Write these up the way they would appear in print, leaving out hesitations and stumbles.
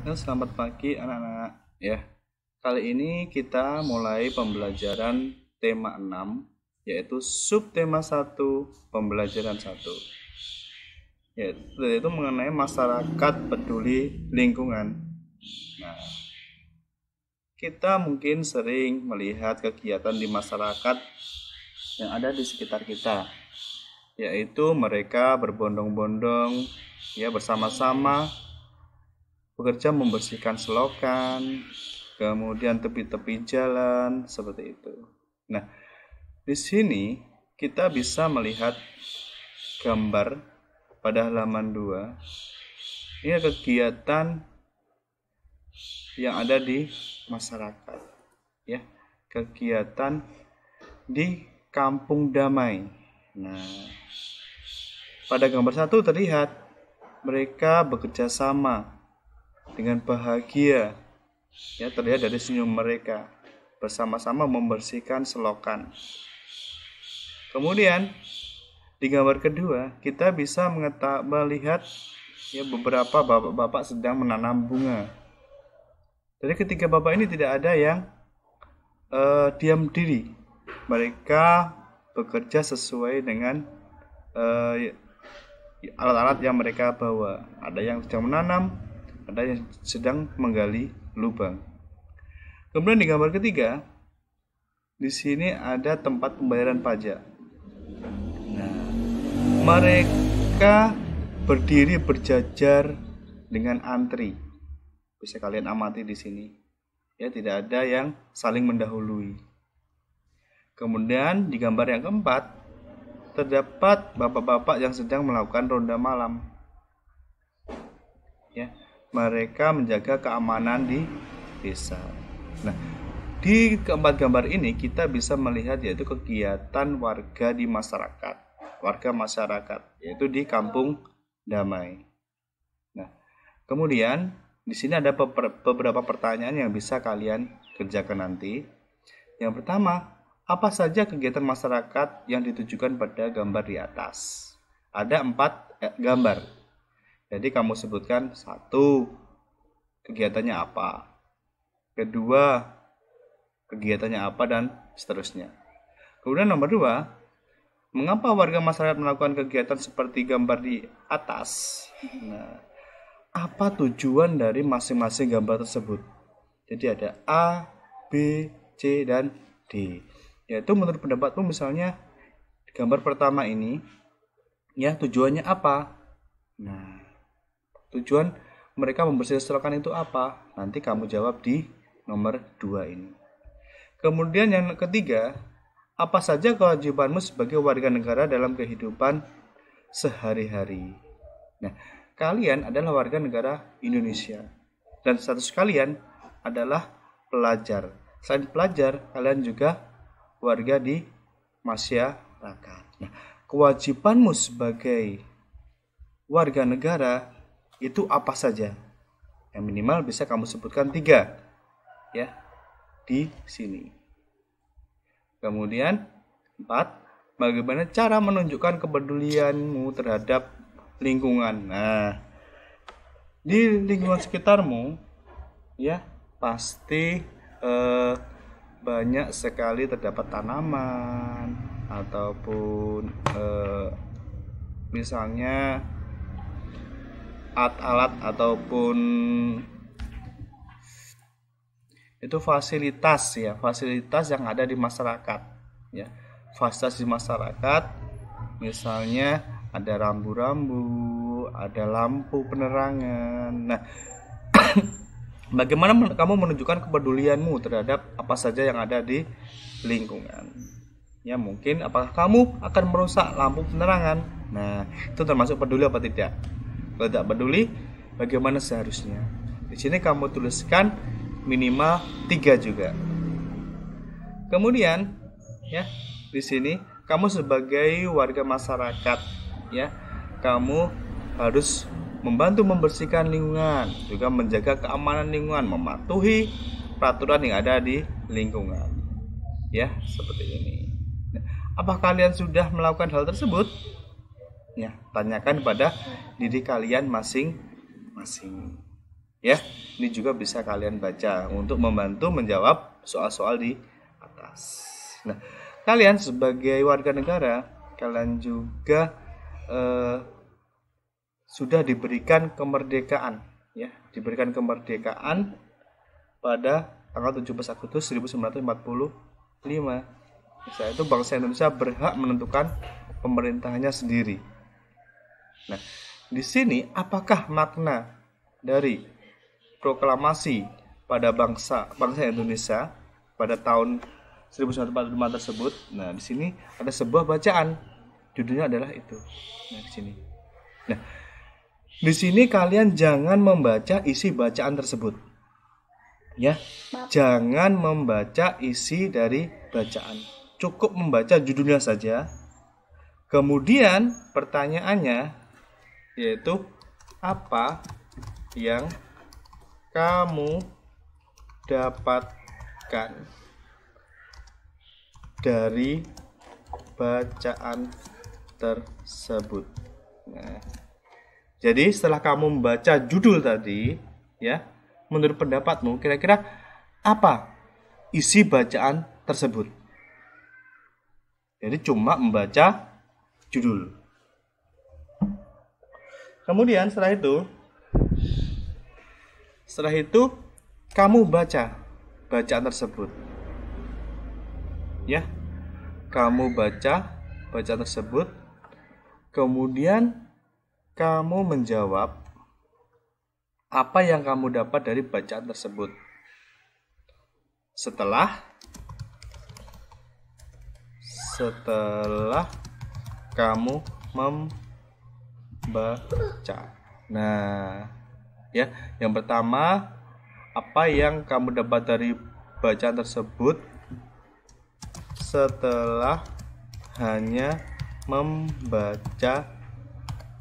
Selamat pagi anak-anak ya. Kali ini kita mulai pembelajaran tema 6 yaitu subtema 1 pembelajaran 1. Yaitu mengenai masyarakat peduli lingkungan. Nah, kita mungkin sering melihat kegiatan di masyarakat yang ada di sekitar kita, yaitu mereka berbondong-bondong ya bersama-sama bekerja membersihkan selokan, kemudian tepi-tepi jalan seperti itu. Nah, di sini kita bisa melihat gambar pada halaman 2. Ini kegiatan yang ada di masyarakat ya, kegiatan di Kampung Damai. Nah, pada gambar 1 terlihat mereka bekerja sama dengan bahagia ya, terlihat dari senyum mereka bersama-sama membersihkan selokan. Kemudian di gambar kedua kita bisa melihat ya beberapa bapak-bapak sedang menanam bunga. Jadi ketiga bapak ini tidak ada yang diam diri, mereka bekerja sesuai dengan alat-alat yang mereka bawa. Ada yang sedang menanam, ada yang sedang menggali lubang. Kemudian di gambar ketiga, di sini ada tempat pembayaran pajak. Nah, mereka berdiri berjajar dengan antri. Bisa kalian amati di sini. Ya, tidak ada yang saling mendahului. Kemudian di gambar yang keempat, terdapat bapak-bapak yang sedang melakukan ronda malam. Ya, mereka menjaga keamanan di desa. Nah, di keempat gambar ini kita bisa melihat yaitu kegiatan warga di masyarakat, yaitu di Kampung Damai. Nah, kemudian di sini ada beberapa pertanyaan yang bisa kalian kerjakan nanti. Yang pertama, apa saja kegiatan masyarakat yang ditujukan pada gambar di atas? Ada 4 gambar. Jadi kamu sebutkan 1, kegiatannya apa, kedua, kegiatannya apa, dan seterusnya. Kemudian nomor 2, mengapa warga masyarakat melakukan kegiatan seperti gambar di atas? Nah, apa tujuan dari masing-masing gambar tersebut? Jadi ada A, B, C, dan D. Yaitu menurut pendapatmu misalnya gambar pertama ini ya tujuannya apa? Nah, tujuan mereka membersihkan selokan itu apa? Nanti kamu jawab di nomor 2 ini. Kemudian yang ketiga, apa saja kewajibanmu sebagai warga negara dalam kehidupan sehari-hari? Nah, kalian adalah warga negara Indonesia dan status kalian adalah pelajar. Selain pelajar, kalian juga warga di masyarakat. Nah, kewajibanmu sebagai warga negara itu apa saja? Yang minimal bisa kamu sebutkan 3 ya di sini. Kemudian 4, bagaimana cara menunjukkan kepedulianmu terhadap lingkungan? Nah, di lingkungan sekitarmu ya pasti banyak sekali terdapat tanaman ataupun misalnya alat-alat ataupun itu fasilitas yang ada di masyarakat ya. Fasilitas di masyarakat misalnya ada rambu-rambu, ada lampu penerangan. Nah, bagaimana kamu menunjukkan kepedulianmu terhadap apa saja yang ada di lingkungan? Ya, mungkin apakah kamu akan merusak lampu penerangan? Nah, itu termasuk peduli apa tidak? Kalau tidak peduli, bagaimana seharusnya? Di sini kamu tuliskan minimal 3 juga. Kemudian, ya, di sini kamu sebagai warga masyarakat, ya, kamu harus membantu membersihkan lingkungan, juga menjaga keamanan lingkungan, mematuhi peraturan yang ada di lingkungan. Ya, seperti ini. Nah, apakah kalian sudah melakukan hal tersebut? Ya, tanyakan pada diri kalian masing-masing. Ya. Ini juga bisa kalian baca untuk membantu menjawab soal-soal di atas. Nah, kalian sebagai warga negara, kalian juga sudah diberikan kemerdekaan, ya, diberikan kemerdekaan pada tanggal 17 Agustus 1945. Saat itu bangsa Indonesia berhak menentukan pemerintahannya sendiri. Nah, di sini apakah makna dari proklamasi pada bangsa Indonesia pada tahun 1945 tersebut? Nah, di sini ada sebuah bacaan. Judulnya adalah itu. Nah, di sini. Nah, di sini kalian jangan membaca isi bacaan tersebut. Ya, jangan membaca isi dari bacaan. Cukup membaca judulnya saja. Kemudian pertanyaannya yaitu apa yang kamu dapatkan dari bacaan tersebut. Nah, jadi setelah kamu membaca judul tadi, ya, menurut pendapatmu kira-kira apa isi bacaan tersebut? Jadi cuma membaca judul. Kemudian setelah itu kamu baca bacaan tersebut. Ya. Kamu baca bacaan tersebut. Kemudian kamu menjawab apa yang kamu dapat dari bacaan tersebut. Setelah kamu membaca. Nah, ya, yang pertama, apa yang kamu dapat dari bacaan tersebut setelah hanya membaca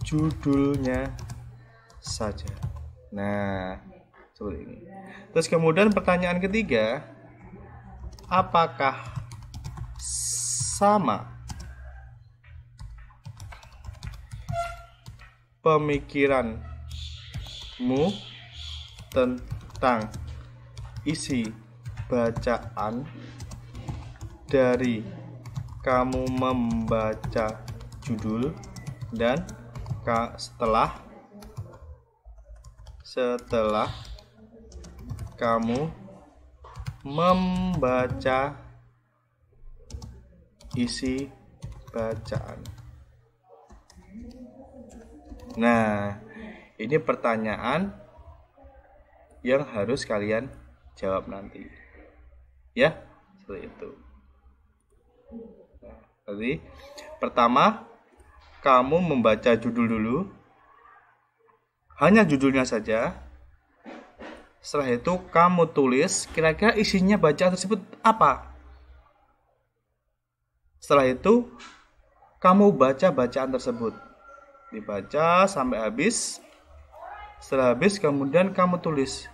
judulnya saja. Nah, seperti ini. Terus kemudian pertanyaan ketiga, apakah sama pemikiranmu tentang isi bacaan dari kamu membaca judul dan setelah kamu membaca isi bacaan. Nah, ini pertanyaan yang harus kalian jawab nanti. Ya, seperti itu. Jadi, pertama, kamu membaca judul dulu. Hanya judulnya saja. Setelah itu, kamu tulis kira-kira isinya bacaan tersebut apa. Setelah itu, kamu baca bacaan tersebut. Dibaca sampai habis. Setelah habis, kemudian kamu tulis.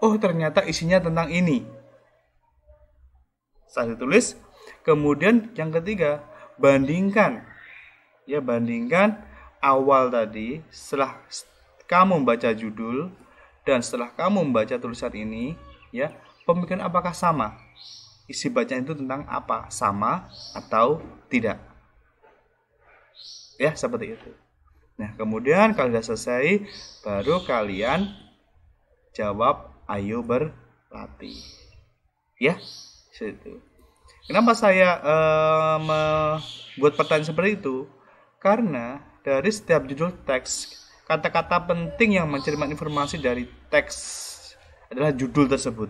Oh, ternyata isinya tentang ini. Setelah ditulis, kemudian yang ketiga, bandingkan. Ya, bandingkan awal tadi, setelah kamu membaca judul, dan setelah kamu membaca tulisan ini, ya, pemikiran apakah sama? Isi bacaan itu tentang apa? Sama atau tidak? Ya, seperti itu. Nah, kemudian kalau sudah selesai, baru kalian jawab, ayo berlatih. Ya, seperti itu. Kenapa saya membuat pertanyaan seperti itu? Karena dari setiap judul teks, kata-kata penting yang mencerminkan informasi dari teks adalah judul tersebut.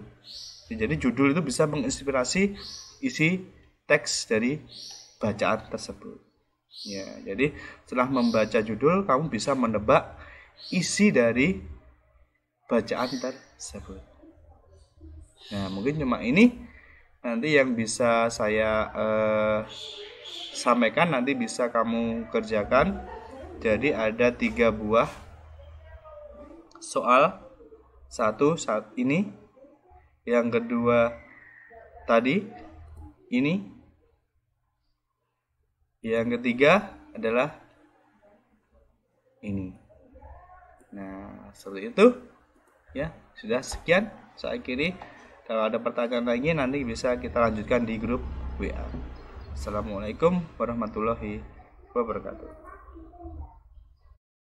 Jadi judul itu bisa menginspirasi isi teks dari bacaan tersebut. Ya, jadi setelah membaca judul, kamu bisa menebak isi dari bacaan tersebut. Nah, mungkin cuma ini nanti yang bisa saya sampaikan, nanti bisa kamu kerjakan. Jadi ada 3 buah soal. Satu saat ini, yang kedua tadi ini, yang ketiga adalah ini. Nah, seperti itu. Ya, sudah sekian saya akhiri. Kalau ada pertanyaan lagi nanti bisa kita lanjutkan di grup WA. Assalamualaikum warahmatullahi wabarakatuh.